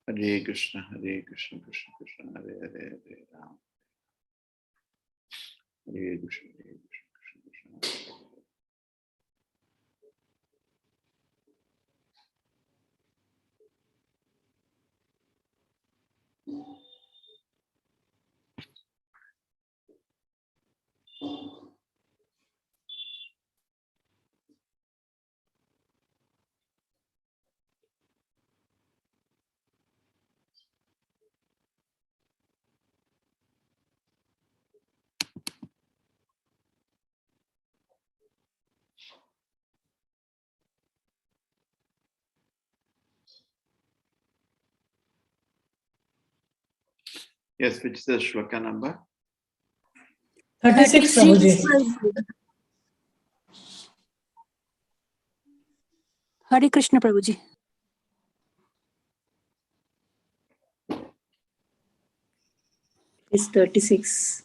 Hare Krishna, Krishna Krishna, Hare Hare, Hare Ram, Hare Krishna, Krishna Krishna, Hare Hare. Yes, which is the shloka number? 36, Prabhuji. Hare Krishna, Prabhuji. It's 36.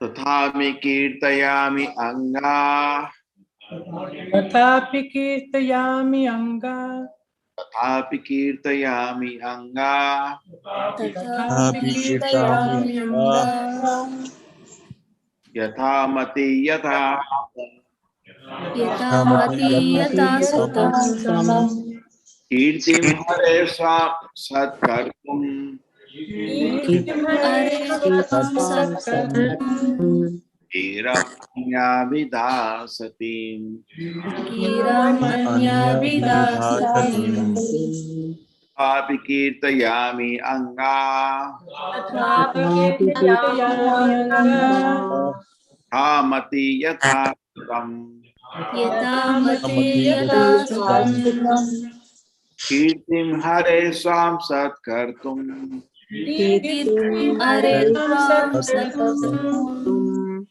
Tathami kirtayami anga. Tathapi kirtayami anga. Tathapi kirtayami anga. Tathapi kirtayami anga. Yathamati yatha. Yatamati yatasatam. Kirtim hare satkartum. Kirtim hare satkartum. Iram anyavidasatim. Giram anyavidasatim. Api kirtayami anga. Tathapi kirtayami anga. Hamati yathatam. Yatamati yatasatam. Kirtim hare swam satkartum. Kirtim hare satkartum.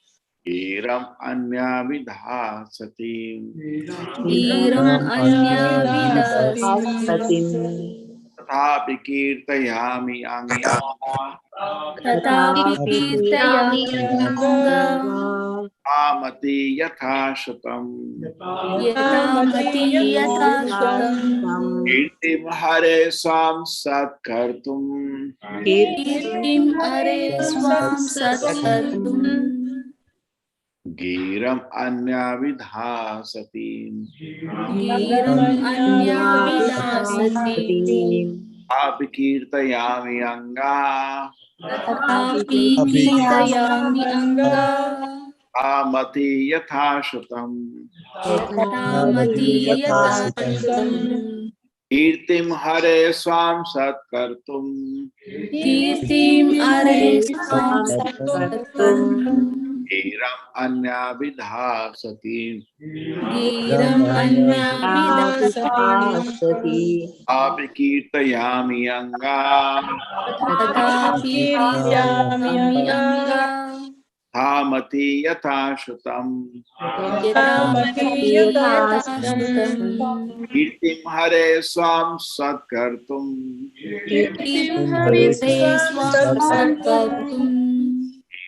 Iram anyavidasatim. Giram anyavidasatim. Tathapi kirtayami anga. Tatapi kirtayami anga. Amati yathashatam. Yatamati yatasatam. Kirtim hare swam satkartum. Kirtim hare swam satkartum. Giram anyavidhasatim. Giram anyavidasatim. Abhikirtayami anga. Tatapi kirtayami anga. Amati yathashatam. Yatamati yatasatam. Kirtim hare swam satkartum. Kirtim hare swam satkartum. Giram anyavidhasatim. Giram anyavidasatim. Abhikirtayami anga. Tatapi kirtayami anga. Amati yathashatam. Yatamati yatasatam. Kirtim hare swam satkartum. Kirtim hare swam satkartum.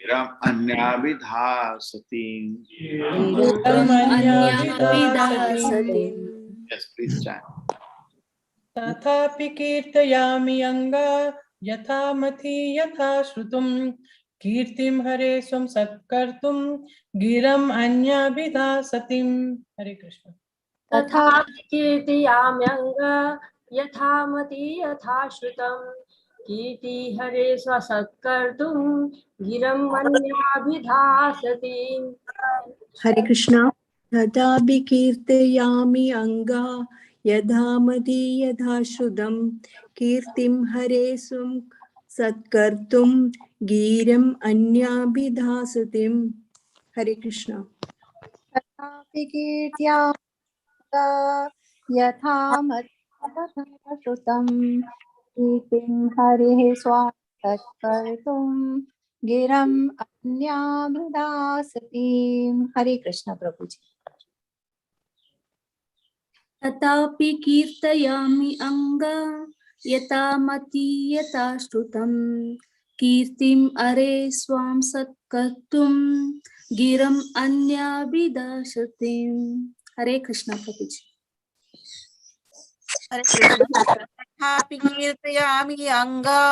Giram anyavidhasatim. Giram anyavidasatim. Yes, please chant. Tathapi kirtayami anga yathamati yatha shrutum kirtim hare swam satkartum giram anyavidhasatim. Hare Krishna. तथापि कीर्तयाम्यङ्ग यथामति यथा श्रुतं कीर्तिहरे स्वसत्कर्तुं गिरं मन्याभिधासति. Hare Krishna. Tadapi kirtayami anga yadhamati yadhashrudam kirtim hare sum satkartum giram anyabhidhasatim. Hare Krishna. तथापि कीर्त्या यथा मत्तथा श्रुतं कीर्तिं हरेः स्वां तत्कर्तुं गिरम् अन्याभिधासतीम्। हरे कृष्ण प्रभु जी। तथापि कीर्तयामि अङ्गा यथा मति यथा श्रुतं कीर्तिम् अरे स्वां सत्कर्तुं गिरम् अन्याभिदाशतिम्। हरे कृष्ण प्रभुजी। हरे कृष्ण। तथापि कीर्तयामि अङ्गा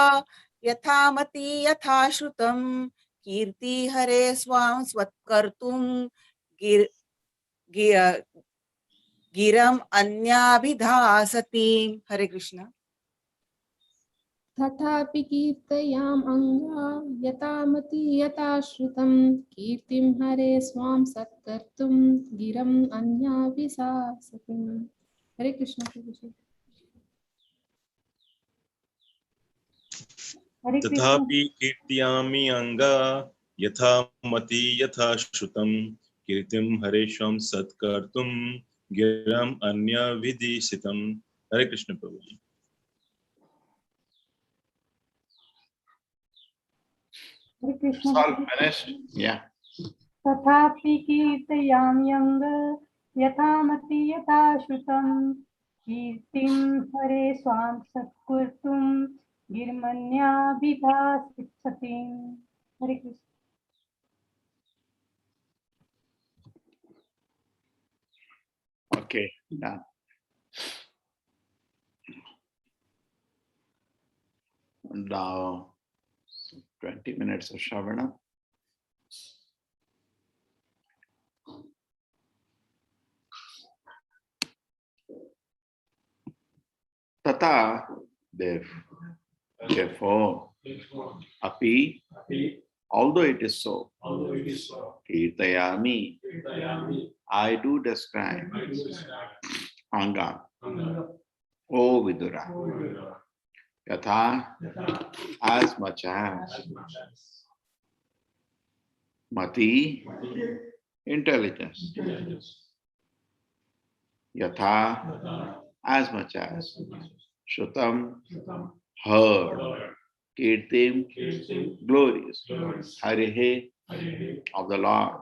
यथा मति यथा श्रुतं कीर्ति हरे स्वां स्वत्कर्तुं गिर गिरम् अन्याभिधासति। हरे कृष्ण। तथापि कीर्तयाम अङ्गा यथा मति यथा श्रुतं कीर्तिं हरे स्वां सत्कर्तुं गिरम् अन्याभिधासतिम्। हरे कृष्ण प्रभु जी। हरे कृष्ण। तथापि कीर्तयामि अङ्गा यथा मति यथा श्रुतं कीर्तिं हरेषां सत्कर्तुं गिरम् अन्यविदिशितं। हरे कृष्ण प्रभु जी। हरे Krishna. It's all finished. Yeah. तथापि कीर्तयामि अङ्गा यथा मति यथा श्रुतं कीर्तिं हरे स्वां सत्कर्तुं गिरमन्याभिधासतिम्। हरे Krishna. Okay. Done. Now 20 minutes of Shravana. Tata, therefore, api, although it is so, kirtayami, I do describe anga, O Vidura, yatha, as much as mati, intelligence, yatha, as much as shrutam, heard, kirtim, glorious, harihe, of the Lord,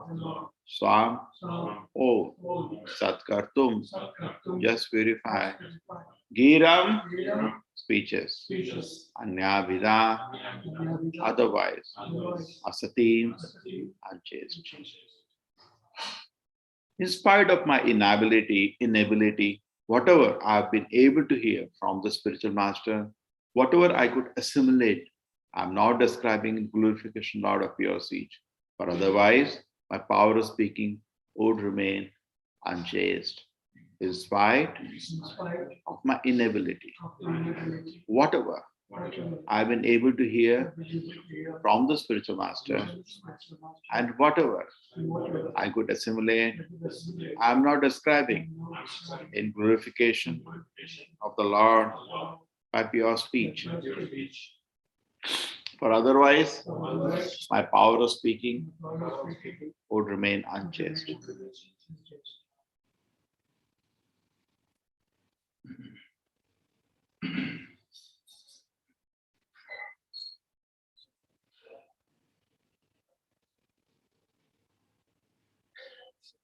swam, oh, satkartum, just purify, giram, speeches, anyabhida, otherwise, asatim, unchaste. In spite of my inability, whatever I have been able to hear from the spiritual master, whatever I could assimilate, I am not describing in glorification, Lord of pure speech. For otherwise, my power of speaking would remain unchaste. In spite of my inability, whatever I've been able to hear from the spiritual master, and whatever I could assimilate, I'm not describing in glorification of the Lord by pure speech. For otherwise, my power of speaking would remain unchaste.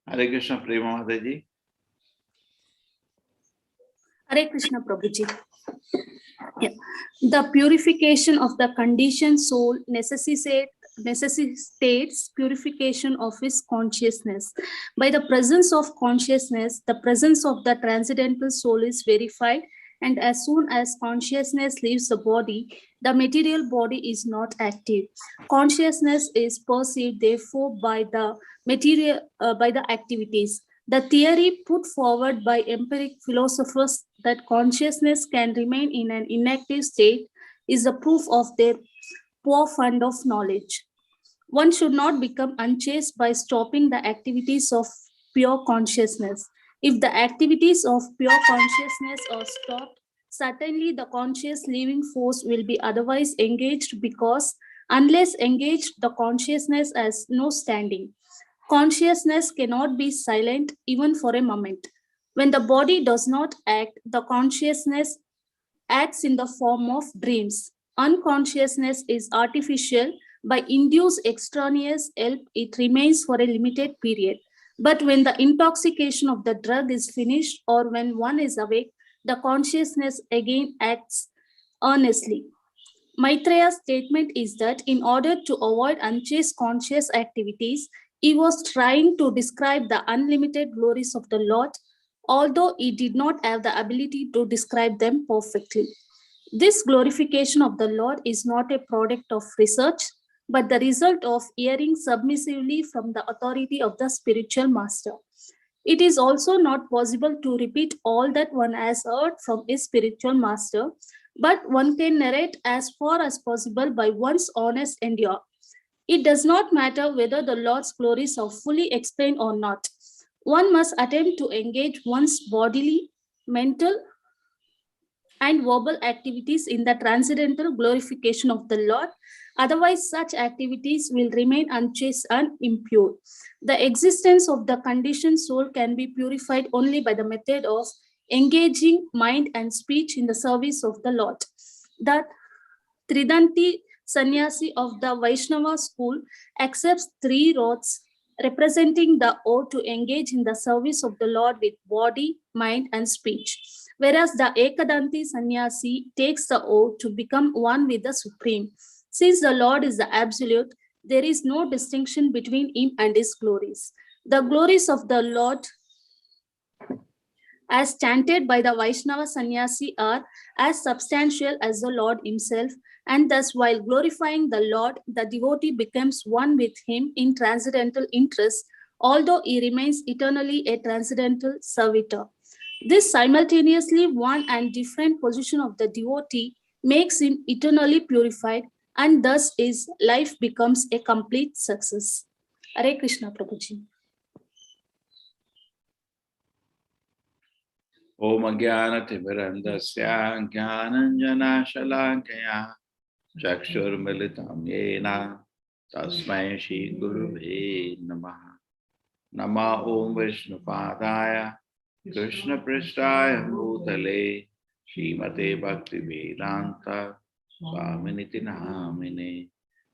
Hare Krishna, Prema Mataji. Hare Krishna Prabhuji. Yeah. The purification of the conditioned soul necessitates purification of his consciousness. By the presence of consciousness, the presence of the transcendental soul is verified, and as soon as consciousness leaves the body, the material body is not active. Consciousness is perceived, therefore, by the activities. The theory put forward by empiric philosophers that consciousness can remain in an inactive state is the proof of their poor fund of knowledge. One should not become unchaste by stopping the activities of pure consciousness. If the activities of pure consciousness are stopped, certainly the conscious living force will be otherwise engaged, because unless engaged, the consciousness has no standing. Consciousness cannot be silent even for a moment. When the body does not act, the consciousness acts in the form of dreams. Unconsciousness is artificial. By induced extraneous help, it remains for a limited period. But when the intoxication of the drug is finished or when one is awake, the consciousness again acts earnestly. Maitreya's statement is that in order to avoid unchaste conscious activities, he was trying to describe the unlimited glories of the Lord, although he did not have the ability to describe them perfectly. This glorification of the Lord is not a product of research, but the result of hearing submissively from the authority of the spiritual master. It is also not possible to repeat all that one has heard from his spiritual master, but one can narrate as far as possible by one's honest endeavor. It does not matter whether the Lord's glories are fully explained or not. One must attempt to engage one's bodily, mental, and verbal activities in the transcendental glorification of the Lord. Otherwise, such activities will remain unchaste and impure. The existence of the conditioned soul can be purified only by the method of engaging mind and speech in the service of the Lord. The Tridanti sannyasi of the Vaishnava school accepts three rods representing the oath to engage in the service of the Lord with body, mind, and speech. Whereas the Ekadanti sannyasi takes the oath to become one with the Supreme. Since the Lord is the Absolute, there is no distinction between him and his glories. The glories of the Lord, as chanted by the Vaishnava sannyasi, are as substantial as the Lord himself, and thus while glorifying the Lord, the devotee becomes one with him in transcendental interest, although he remains eternally a transcendental servitor. This simultaneously one and different position of the devotee makes him eternally purified, and thus his life becomes a complete success. Hare Krishna, Prabhuji. Om Jnanatimirandasya Jnananjanashalakaya Chakshurmilitam Yena Tasmai Shri Guruve Namaha. Nama Om Vishnupadaya Krishna Prishtaya Bhutale Srimate Bhakti Vedanta Swaminiti Namine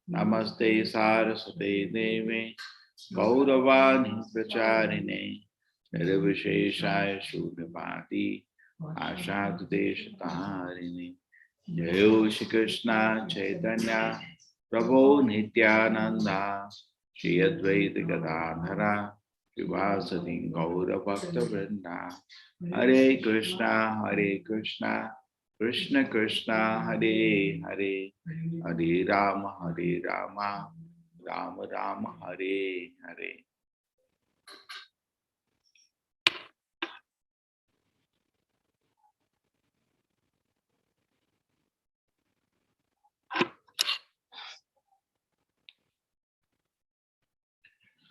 Namaste Saraswate Deve Gauravani Pracharine Nirvisheshaya Shudapati Ashadudeshatarine Jayo Shri Krishna Chaitanya Prabhu Nityananda Shri Advaita Gadadhara Srivasati Gaura Bhakta Vrinda Hare Krishna Krishna Krishna Hare Hare Hare Rama Rama Rama Hare Hare.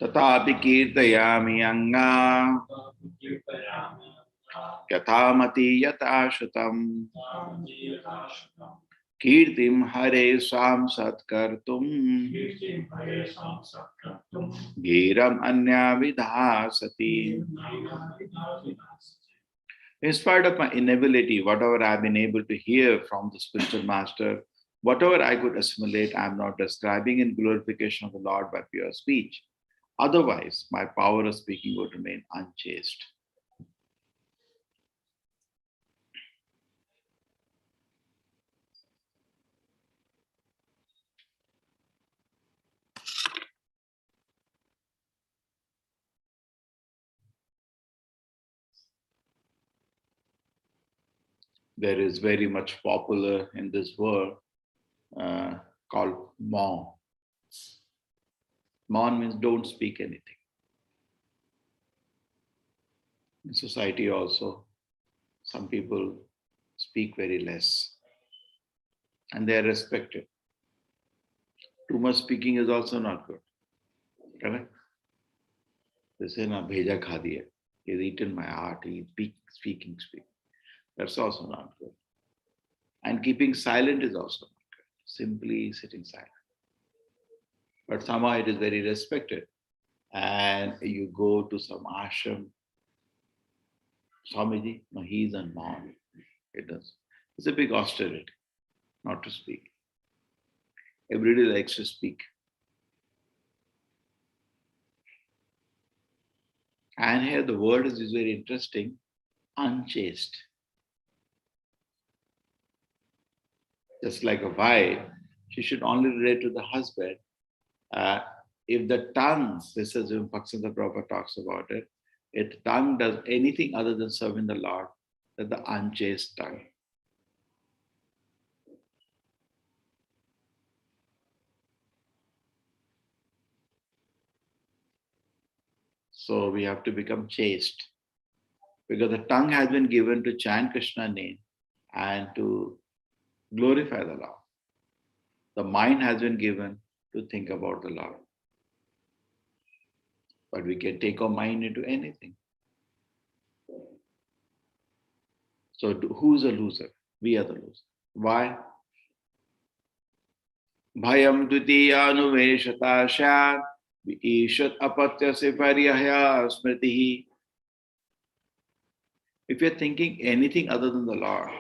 Tatapi kirtayami anga yatamati yatashutam kirtim hare swam satkartum giram anya vidhasati. In spite of my inability, whatever I have been able to hear from the spiritual master, whatever I could assimilate, I am not describing in glorification of the Lord by pure speech. Otherwise, my power of speaking would remain unchaste. There is very much popular in this world called Maun. Maun means don't speak anything. In society also, some people speak very less and they are respected. Too much speaking is also not good. Correct? They say, na bheja kha diya. He's eaten my heart. He's speaking. That's also not good. And keeping silent is also not good. Simply sitting silent. But somehow it is very respected. And you go to some ashram, Swamiji, no, he's on Maun. It does. It's a big austerity not to speak. Everybody likes to speak. And here the word is very interesting, unchaste. Just like a wife, she should only relate to the husband. If the tongue, this is when Bhaktivinoda Prabhupada talks about it, if the tongue does anything other than serving the Lord, that's the unchaste tongue. So we have to become chaste. Because the tongue has been given to chant Krishna's name and to glorify the Lord. The mind has been given to think about the Lord. But we can take our mind into anything. So who's a loser? We are the loser. Why? Bhayam dutiyānuveshata syāt ishat apatyasya paryaya smritihi. If you're thinking anything other than the Lord,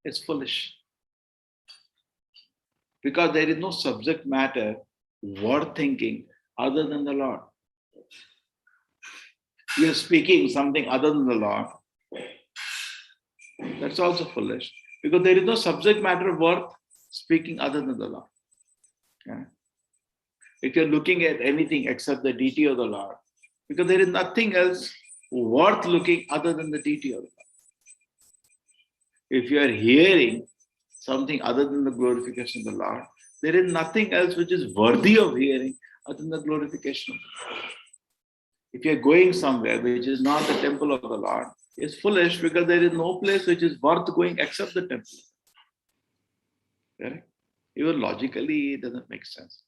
it's foolish. Because there is no subject matter worth thinking other than the Lord. You're speaking something other than the Lord, that's also foolish. Because there is no subject matter worth speaking other than the Lord. Okay? If you're looking at anything except the deity of the Lord, because there is nothing else worth looking other than the deity of the Lord. If you are hearing something other than the glorification of the Lord, there is nothing else which is worthy of hearing other than the glorification of the Lord. If you are going somewhere which is not the temple of the Lord, it's foolish because there is no place which is worth going except the temple. Correct? Even logically, it doesn't make sense.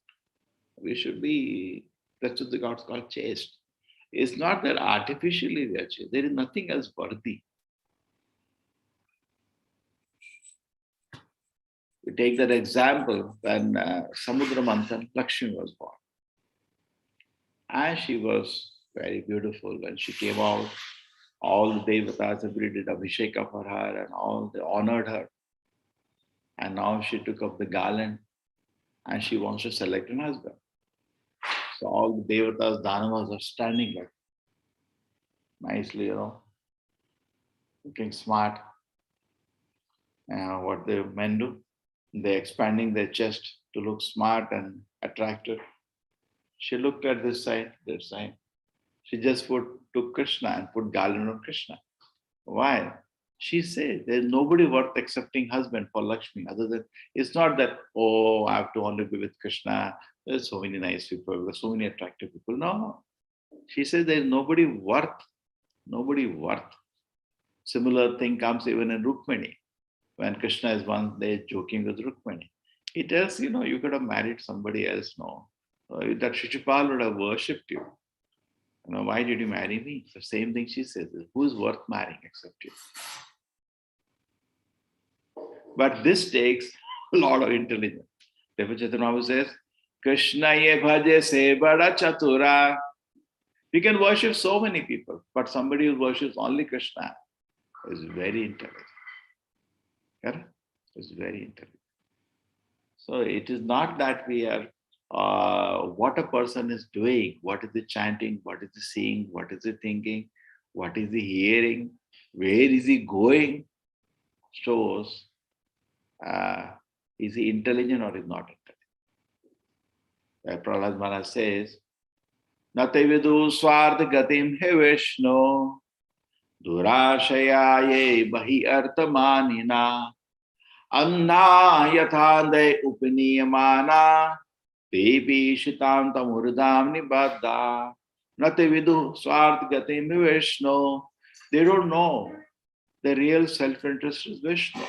We should be, that's what the God's called chaste. It's not that artificially we are chaste. There is nothing else worthy. We take that example when Samudra Manthan, Lakshmi was born. And she was very beautiful. When she came out, all the Devatas did Abhisheka for her and all they honored her. And now she took up the garland and she wants to select an husband. So all the Devatas, Danavas are standing like nicely, looking smart. And what the men do, they're expanding their chest to look smart and attractive. She looked at this side. She just took Krishna and put garland on Krishna. Why? She said there's nobody worth accepting husband for Lakshmi other than, it's not that, oh, I have to only be with Krishna. There's so many nice people, there's so many attractive people. No. She says there's nobody worth. Similar thing comes even in Rukmini. When Krishna is one day joking with Rukmini. He tells, you could have married somebody else, no. That Shishupal would have worshipped you. Why did you marry me? The same thing she says, who's worth marrying except you? But this takes a lot of intelligence. Therefore, Chaitanya Mahaprabhu says, Krishna ye bhaje se bada chatura. You can worship so many people, but somebody who worships only Krishna is very intelligent. Correct? Is very intelligent. So it is not that we are what a person is doing, what is he chanting, what is he seeing, what is he thinking, what is he hearing, where is he going, shows is he intelligent or is not intelligent. Prahlad Maharaj says, Nate vidu swardha gatim he Vishnu durashayaye bahi artamanina anna yathande upaniyamana devi shitam tamurdam nibadda nate vidu swardha gatim he Vishnu. They don't know the real self-interest is Vishnu.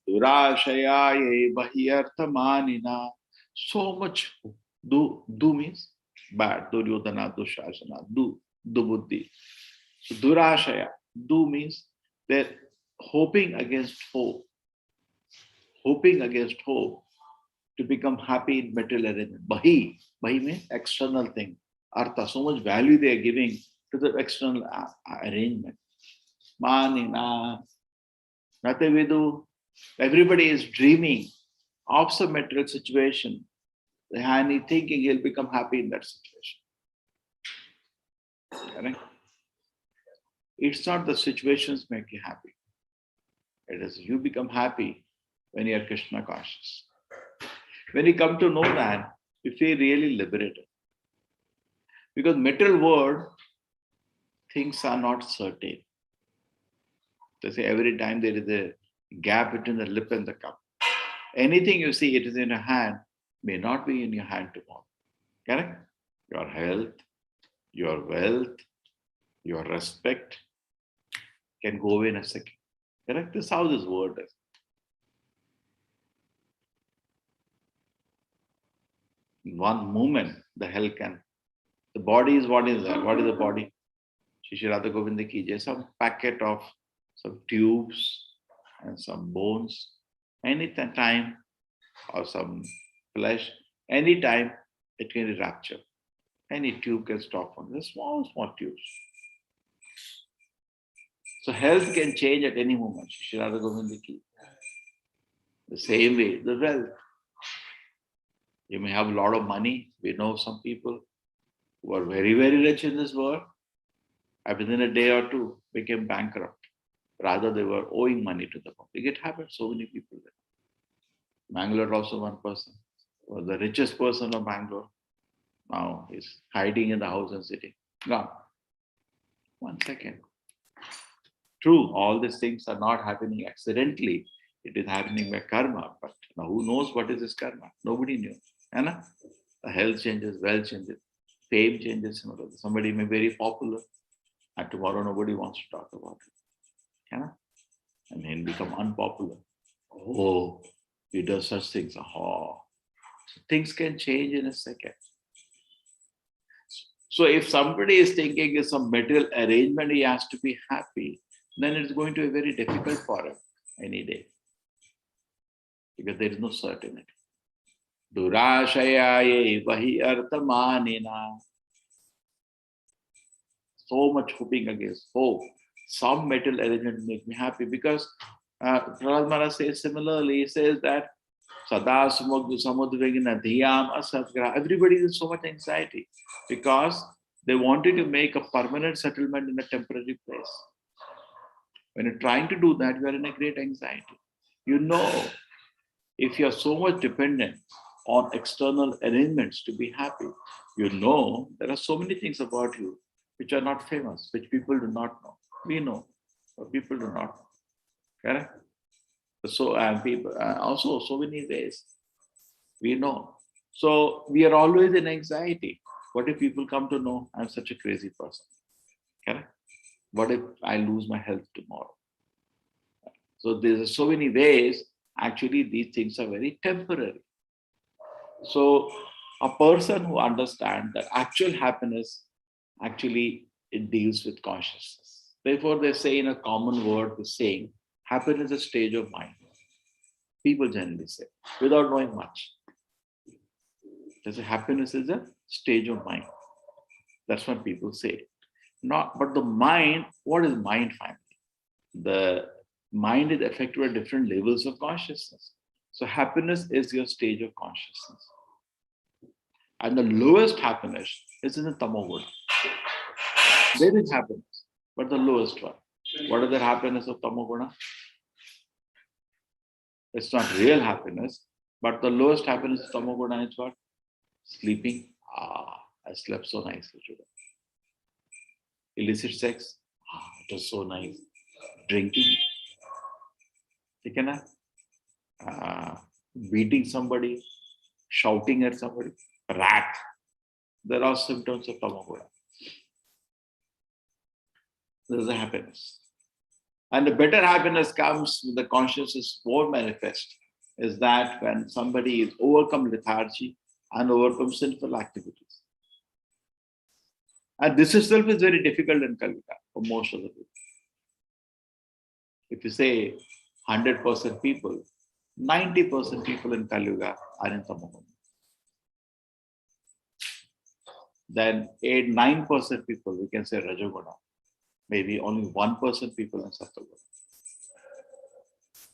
Durashayaye bahiyarthamanina. So much do means bad. Duryodhana, dushasana, do buddhi. So durashaya, do means they're hoping against hope. Hoping against hope to become happy in material arrangement. Bahi means external thing. Artha, so much value they are giving to the external arrangement. Manina. Natavidu. Everybody is dreaming of some material situation. And he thinking he'll become happy in that situation. Correct? It's not the situations make you happy. It is you become happy when you are Krishna conscious. When you come to know that, you feel really liberated. Because material world, things are not certain. They say every time there is a gap between the lip and the cup. Anything you see, it is in your hand, may not be in your hand tomorrow. Correct? Your health, your wealth, your respect can go away in a second. Correct? This is how this world is. In one moment, the health can. The body is what is that? What is the body? Shri Radha Govinda ki jai, some packet of some tubes and some bones. Any time, or some flesh, any time it can be ruptured. Any tube can stop on this small tubes. So health can change at any moment. Shri Radha Govinda ki. The same way, the wealth. You may have a lot of money. We know some people who are very, very rich in this world, and within a day or two became bankrupt. Rather, they were owing money to the public. It happened, so many people there. Mangalore also one person was the richest person of Mangalore. Now he's hiding in the house and sitting. Gone. 1 second. True, all these things are not happening accidentally. It is happening by karma. But now who knows what is this karma? Nobody knew. Right? The health changes, wealth changes, fame changes. Somebody may be very popular, and tomorrow nobody wants to talk about it. Right? And then become unpopular. Oh, he does such things. Oh. So things can change in a second. So if somebody is thinking of some material arrangement, he has to be happy, then it's going to be very difficult for him any day. Because there is no certainty. Durashayaye vahi arthamanina. So much hoping against hope. Some material arrangement make me happy, because Prahlad Maharaj says similarly, he says that Sada samudvegina dhyam asatgra. Everybody is in so much anxiety because they wanted to make a permanent settlement in a temporary place. When you're trying to do that, you are in a great anxiety. You know, if you are so much dependent on external arrangements to be happy, you know there are so many things about you which are not famous, which people do not know. We know, but people do not know. Correct? So people also so many ways we know. So we are always in anxiety. What if people come to know I'm such a crazy person? Correct? What if I lose my health tomorrow? So there's so many ways. Actually, these things are very temporary. So a person who understands that actual happiness, actually it deals with consciousness. Therefore, they say in a common word, the saying, happiness is a stage of mind. People generally say, without knowing much. They say happiness is a stage of mind. That's what people say. But the mind, what is mind finally? The mind is affected by different levels of consciousness. So happiness is your stage of consciousness. And the lowest happiness is in the tamoguna. There is happiness, but the lowest one. What is the happiness of tamoguna? It's not real happiness, but the lowest happiness of tamoguna is what? Sleeping. I slept so nicely today. Illicit sex. It was so nice. Drinking. Beating somebody, shouting at somebody, wrath. There are symptoms of tamoguna. There is a happiness. And the better happiness comes when the consciousness is more manifest, is that when somebody is overcome lethargy and overcome sinful activities. And this itself is very difficult in Kali Yuga for most of the people. If you say 100% people, 90% people in Kali Yuga are in tamoguna. Then 8-9% people, we can say rajoguna. Maybe only 1% people in Sattva-guna.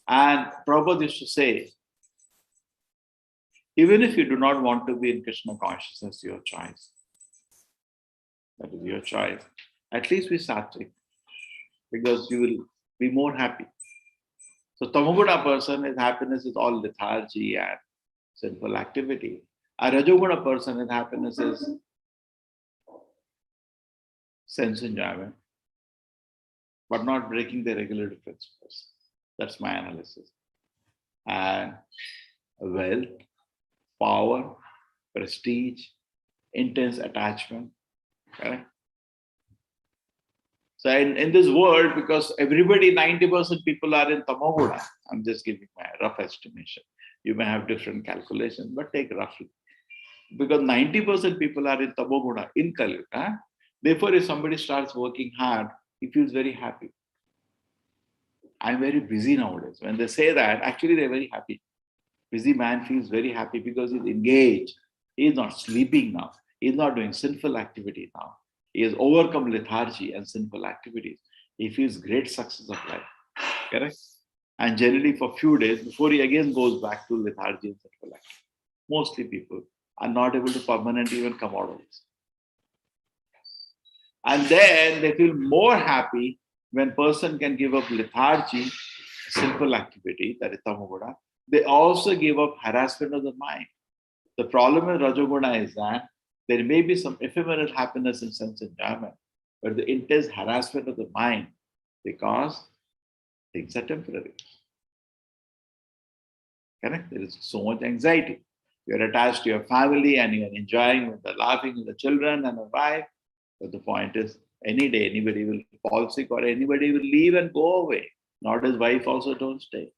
And Prabhupada used to say, even if you do not want to be in Krishna consciousness, your choice. That is your choice. At least be sattvic, because you will be more happy. So Tamoguna person, his happiness is all lethargy and sinful activity. A Rajoguna person, his happiness is sense enjoyment, but not breaking the regulatory principles. That's my analysis. And wealth, power, prestige, intense attachment. Correct? So in this world, because everybody, 90% people are in Tamoguna, I'm just giving my rough estimation. You may have different calculations, but take roughly. Because 90% people are in Tamoguna, in Kali Yuga. Therefore, if somebody starts working hard, he feels very happy. I'm very busy nowadays. When they say that, actually they're very happy. Busy man feels very happy because he's engaged. He's not sleeping now. He's not doing sinful activity now. He has overcome lethargy and sinful activities. He feels great success of life. Correct? And generally for a few days before he again goes back to lethargy and sinful activity. Mostly people are not able to permanently even come out of this. And then they feel more happy when person can give up lethargy, sinful activity, that is tamoguna. They also give up harassment of the mind. The problem with Rajoguna is that there may be some ephemeral happiness and sense enjoyment, but the intense harassment of the mind, because things are temporary. Correct? There is so much anxiety. You're attached to your family and you're enjoying with the laughing with the children and the wife. But the point is, any day anybody will fall sick or anybody will leave and go away. Not his wife also don't stay.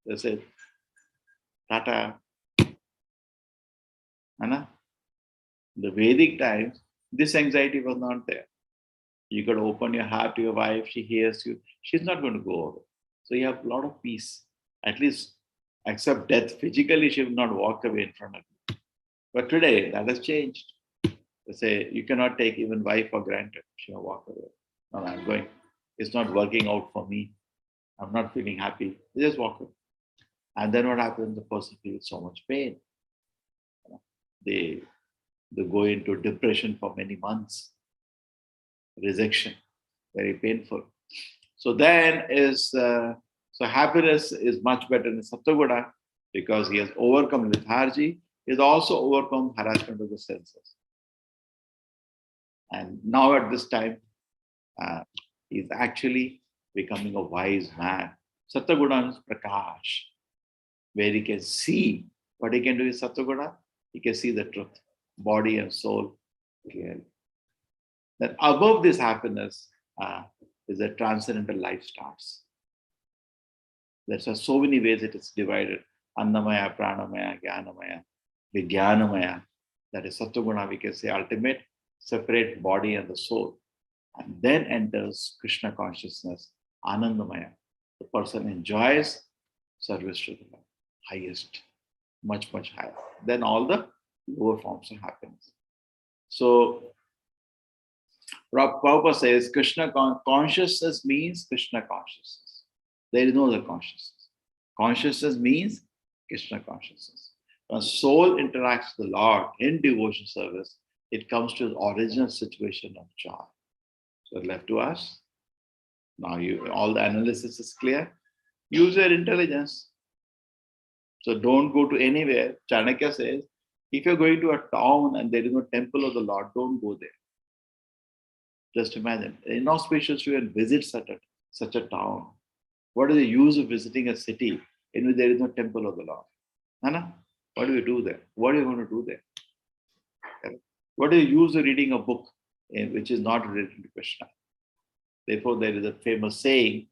They say, Tata. Anna? In the Vedic times, this anxiety was not there. You could open your heart to your wife, she hears you. She's not going to go away. So you have a lot of peace. At least, except death, physically she will not walk away in front of you. But today, that has changed. They say, you cannot take even wife for granted. She will walk away. No, I'm going. It's not working out for me. I'm not feeling happy. They just walk away. And then what happens? The person feels so much pain. They go into depression for many months. Rejection, very painful. So then so happiness is much better in Sattva-guna because he has overcome lethargy. He has also overcome harassment of the senses. And now at this time, he's actually becoming a wise man. Sattva-guna is prakash, where he can see. What he can do is Sattva-guna, he can see the truth, body and soul clearly. Then above this happiness is a transcendental life starts. There's so many ways it is divided. Annamaya, Pranamaya, Jnanamaya, Vijnanamaya. That is Sattva-guna, we can say ultimate, separate body and the soul. And then enters Krishna consciousness, Anandamaya. The person enjoys service to the Lord, highest, much, much higher. Then all the lower forms of happiness. So, Prabhupada says Krishna consciousness means Krishna consciousness. There is no other consciousness. Consciousness means Krishna consciousness. When soul interacts with the Lord in devotion service, it comes to the original situation of joy. So left to us. Now all the analysis is clear. Use your intelligence. So don't go to anywhere. Chanakya says, if you're going to a town and there is no temple of the Lord, don't go there. Just imagine, inauspicious to visit such a town. What is the use of visiting a city in which there is no temple of the Lord? Nana, what do you do there? What are you going to do there? What do you use of reading a book which is not related to Krishna? Therefore, there is a famous saying.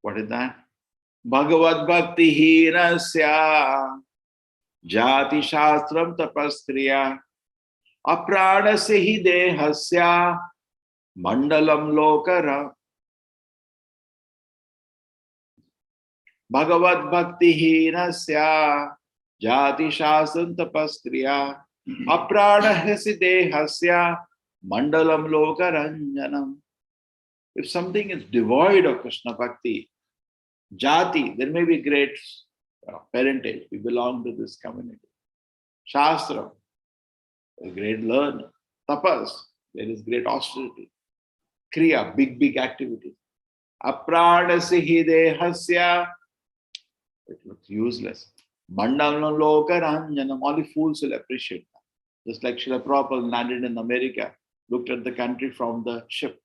What is that? Bhagavad Bhakti Hinasya Jati Shastram Tapastriya Apranasya hi dehasya Mandalam Lokara. Bhagavad Bhakti Hinasya Jati Shastram Tapastriya Apranasya dehasya Mandalam Lokaranjanam. If something is devoid of Krishna Bhakti, Jati, there may be great parentage. We belong to this community. Shastra, a great learner. Tapas, there is great austerity. Kriya, big activity. Apranasi hidehasya, it looks useless. Mandalna lokaranjanam, only fools will appreciate that. Just like Srila Prabhupada landed in America, looked at the country from the ship.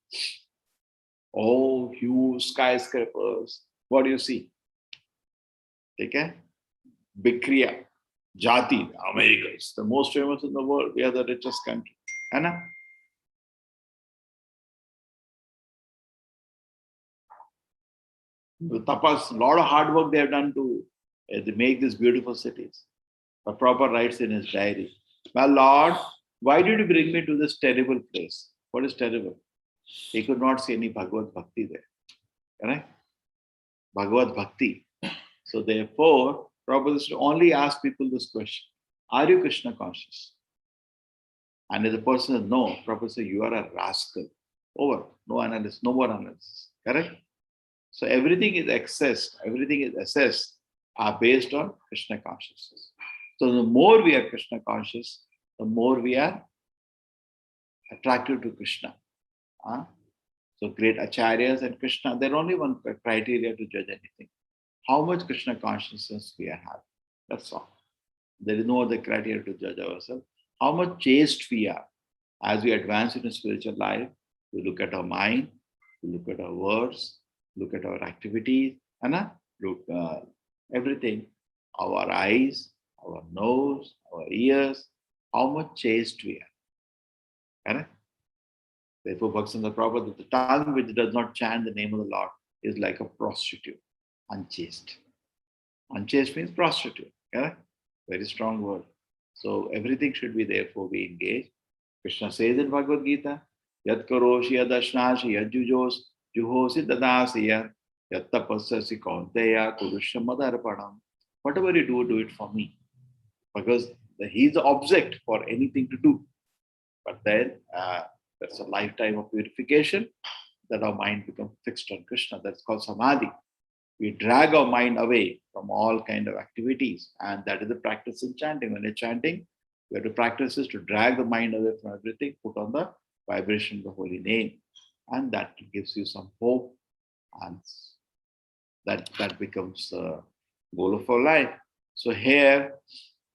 Oh, huge skyscrapers. What do you see? Okay? Big Kriya. Jati, America is the most famous in the world. We are the richest country. Anna? The tapas, a lot of hard work they have done to make these beautiful cities. The Prabhupada writes in his diary, "My Lord, why did you bring me to this terrible place?" What is terrible? He could not see any Bhagavad Bhakti there. Correct? Bhagavad Bhakti. So therefore, Prabhupada used to only ask people this question: are you Krishna conscious? And if the person says no, Prabhupada says, you are a rascal. Over. No analysis, no more analysis. Correct? So everything is assessed are based on Krishna consciousness. So the more we are Krishna conscious, the more we are attracted to Krishna. So great acharyas and Krishna, there are only one criteria to judge anything: how much Krishna consciousness we are having. That's all. There is no other criteria to judge ourselves. How much chaste we are. As we advance in a spiritual life, we look at our mind, we look at our words, look at our activities, and look everything. Our eyes, our nose, our ears, how much chaste we are. Correct? Therefore, Bhaktivinoda Prabhupada, the tongue which does not chant the name of the Lord is like a prostitute, unchaste. Unchaste means prostitute. Correct? Very strong word. So everything should be therefore be engaged. Krishna says in Bhagavad Gita, Yat karoshi yadashnashi yadjujos juhosi dadasi yat tapassasi kaunteya kurusha madarpanam. Whatever you do it for me. Because he is the object for anything to do. But then there's a lifetime of purification that our mind becomes fixed on Krishna. That's called samadhi. We drag our mind away from all kind of activities, and that is the practice in chanting. When you're chanting, we have to practice is to drag the mind away from everything, put on the vibration of the holy name, and that gives you some hope, and that becomes the goal of our life. So here,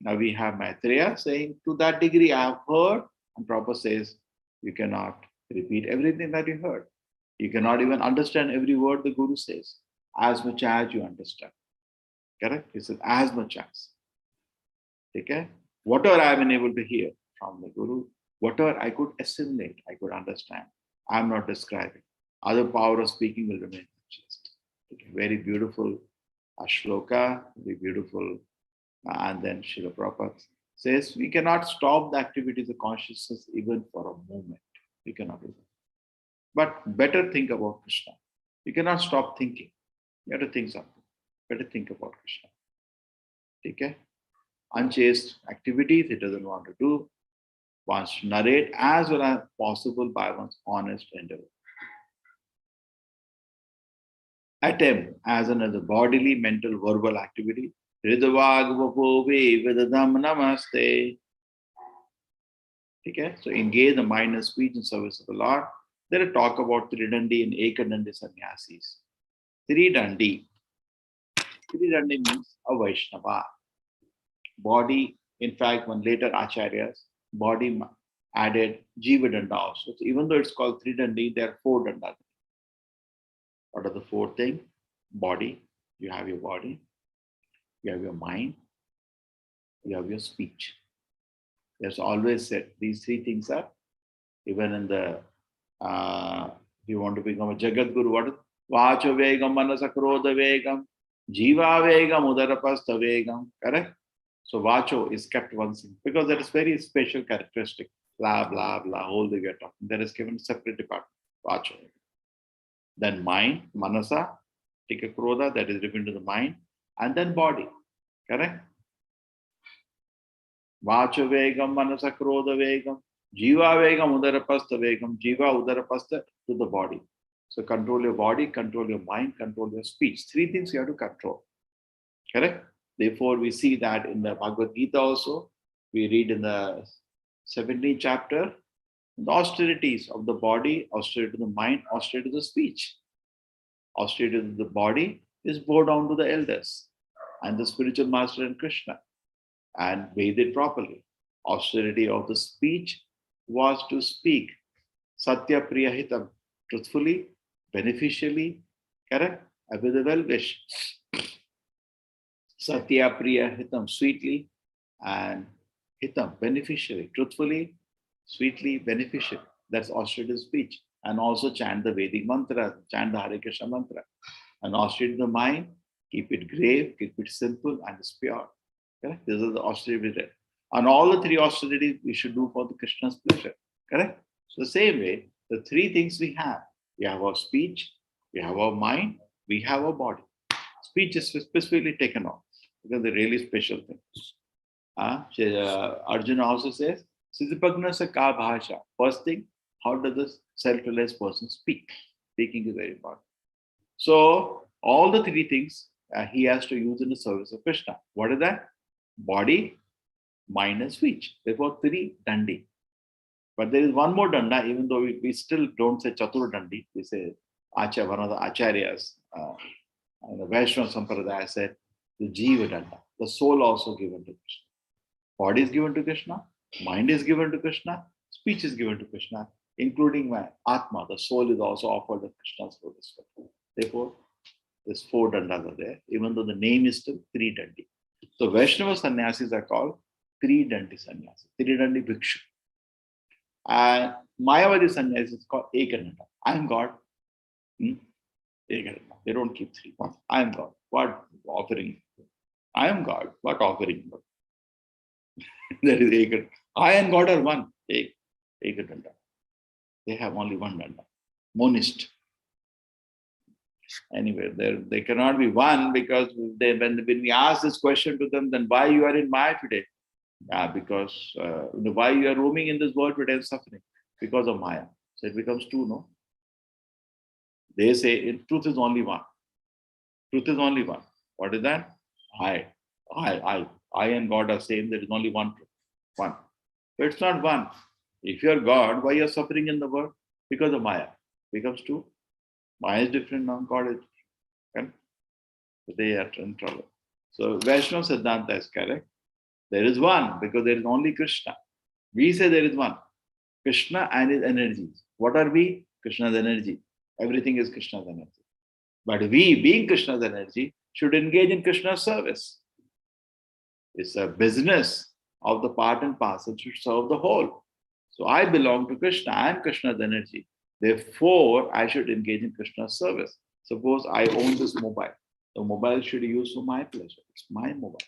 now we have Maitreya saying, to that degree I have heard, and Prabhupada says, you cannot repeat everything that you heard. You cannot even understand every word the Guru says, as much as you understand. Correct? He says, as much as. Okay? Whatever I have been able to hear from the Guru, whatever I could assimilate, I could understand. I am not describing. Other power of speaking will remain just. Okay? Very beautiful shloka, very beautiful. And then Srila Prabhupada says, we cannot stop the activities of consciousness even for a moment. We cannot do that. But better think about Krishna. You cannot stop thinking. You have to think something. Better think about Krishna. Okay? Unchaste activities he doesn't want to do. Wants to narrate as well as possible by one's honest endeavor. Attempt as another bodily, mental, verbal activity. Ridavagvapove vidadam namaste. Okay? So engage the mind and speech in service of the Lord. There are talk about Tridandi and Ekadandi sannyasis. Tridandi. Tridandi means a Vaishnava. Body, in fact, when later acharyas, body added Jiva Danda also. So even though it's called Tridandi, there are 4 dandas. What are the 4 things? Body, you have your body, you have your mind, you have your speech. There's always said these 3 things are, even in the, if you want to become a Jagat Guru, what is Vacho Vegam, Manasa Krodha Vegam, Jiva Vegam, Udarapastha Vegam, correct? So Vacho is kept one thing because that is very special characteristic. Blah, blah, blah, whole day we are talking. That is given separate department, Vacho. Then mind, Manasa, take a Krodha, that is referring to the mind, and then body, correct? Vacha Vegam, Manasa Krodha Vegam, Jiva Vegam, Udarapastha Vegam, Jiva Udarapastha to the body. So control your body, control your mind, control your speech. Three things you have to control. Correct? Therefore, we see that in the Bhagavad Gita also, we read in the 17th chapter, the austerities of the body, austerity of the mind, austerity of the speech. Austerity of the body is bowed down to the elders and the spiritual master and Krishna and bathe it properly. Austerity of the speech was to speak Satya Priya Hitam, truthfully, beneficially, correct? And with a well wish. Satya Priya Hitam, sweetly, and Hitam, beneficially, truthfully, sweetly, beneficially. That's austerity of speech. And also chant the Vedic mantra, chant the Hare Krishna mantra. And austerity of the mind, keep it grave, keep it simple, and it's pure. Correct? This is the austerity. And all the three austerities we should do for the Krishna's pleasure. Correct? So the same way, the three things we have our speech, we have our mind, we have our body. Speech is specifically taken off because they're really special things. Arjuna also says, Siddhipagna sa ka bhasha. First thing, how does the self-realized person speak? Speaking is very important. So all the three things he has to use in the service of Krishna. What is that? Body, mind, and speech. Therefore, three dandi. But there is one more danda, even though we still don't say Chatur Dandi, we say one of the Acharyas, and the Vaishnava Sampradaya said the Jiva Danda, the soul also given to Krishna. Body is given to Krishna, mind is given to Krishna, speech is given to Krishna, including my Atma, the soul is also offered at Krishna's service. Therefore, these four dandas are there, even though the name is still three dandi. So Vaishnava sannyasis are called three dandi sannyasis, three dandi bhikshu. And Mayavadi sannyas is called Ekananda. I am God. Ekananda. They don't keep three. I am God. What offering? I am God. What offering? That is Ekananda. I and God are one. Ekananda. They have only one danda. Monist. Anyway, they cannot be one because when we ask this question to them, then why you are in Maya today? Because why you are roaming in this world today and suffering? Because of Maya. So it becomes two, no? They say truth is only one. Truth is only one. What is that? I and God are same. There is only one truth. One. But it's not one. If you are God, why you are suffering in the world? Because of Maya. Becomes two. Maya is different now. God is different. So they are in trouble. So Vaishnava Siddhanta is correct. There is one because there is only Krishna. We say there is one. Krishna and his energies. What are we? Krishna's energy. Everything is Krishna's energy. But we, being Krishna's energy, should engage in Krishna's service. It's a business of the part and parcel to serve the whole. So I belong to Krishna. I am Krishna's energy. Therefore, I should engage in Krishna's service. Suppose I own this mobile. The mobile should be used for my pleasure. It's my mobile.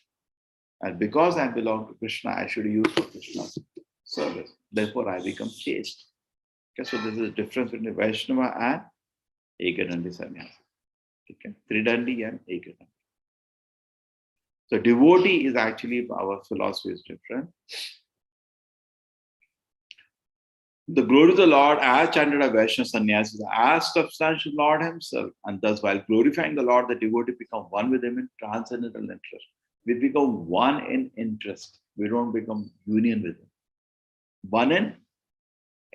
And because I belong to Krishna, I should use for Krishna's service. Therefore, I become chaste. Okay, so this is the difference between Vaishnava and Ekadandi sannyasa. Okay, Tridandi and Ekadandi. So devotee is actually, our philosophy is different. The glory of the Lord, as chanted by Vaishnava sannyasis, as substantial Lord himself. And thus, while glorifying the Lord, the devotee become one with him in transcendental interest. We become one in interest. We don't become union with him. One in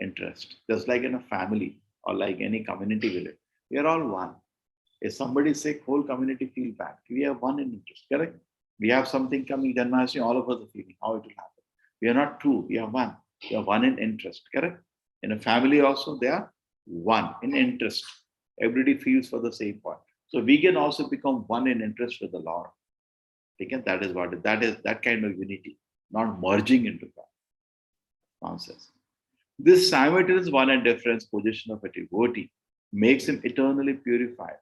interest. Just like in a family or like any community village. We are all one. If somebody is sick, whole community feel bad. We are one in interest, correct? We have something coming, Janmashtami, all of us are feeling how it will happen. We are not two, we are one. We are one in interest, correct? In a family also, they are one in interest. Everybody feels for the same point. So we can also become one in interest with the Lord. Again, that is what that is, that kind of unity, not merging into God. Nonsense. This simultaneous one and difference position of a devotee makes him eternally purified.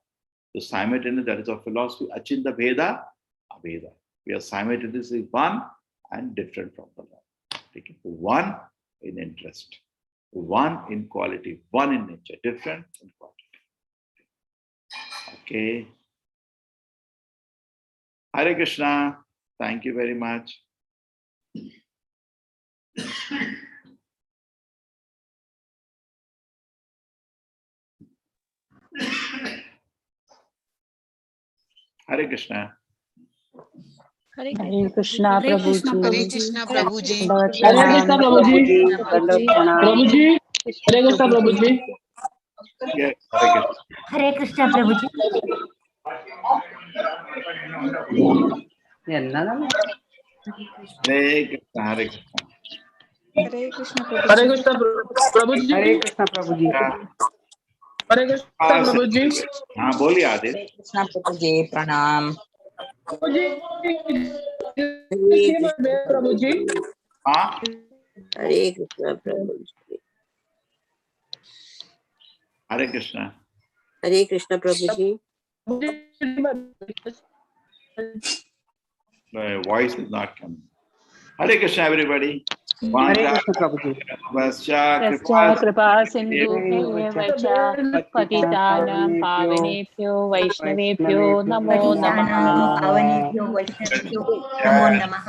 The simultaneous, that is our philosophy, Achinta Bheda, Abheda. We are simultaneously one and different from the Lord. Okay? One in interest, one in quality, one in nature, different in quality. Okay. Hare Krishna. Thank you very much. Hare Krishna. Hare Hare Krishna, Hare Krishna, Prabhuji. Hare Prabhuji. Krishna, Prabhuji. Dandavat Hare Krishna pranam. Prabhuji. Prabhuji. Prabhuji. Hare Krishna Prabhuji. Yes, Hare Krishna. Hare Krishna Prabhuji. Hare Krishna, Hare Krishna. Hare Krishna, Hare Prabhuji. Krishna Prabhuji. Hare Krishna, Prabhuji. Hare Krishna Prabhuji. हाँ बोलिए Aditya. Hare Krishna, Prabhuji. Pranam. Prabhuji. Hare Krishna, Prabhuji. हाँ Hare Krishna, Prabhuji. Hare Krishna. Hare Krishna, Prabhuji. The voice is not coming. Hare Krishna, everybody. Hare Krishna, Prabhuji. तस्या कृपा सिन्धुभ्येव च पतितानां पावनेभ्यो वैष्णवेभ्यो नमो नमः. पतितानां पावनेभ्यो वैष्णवेभ्यो नमो नमः.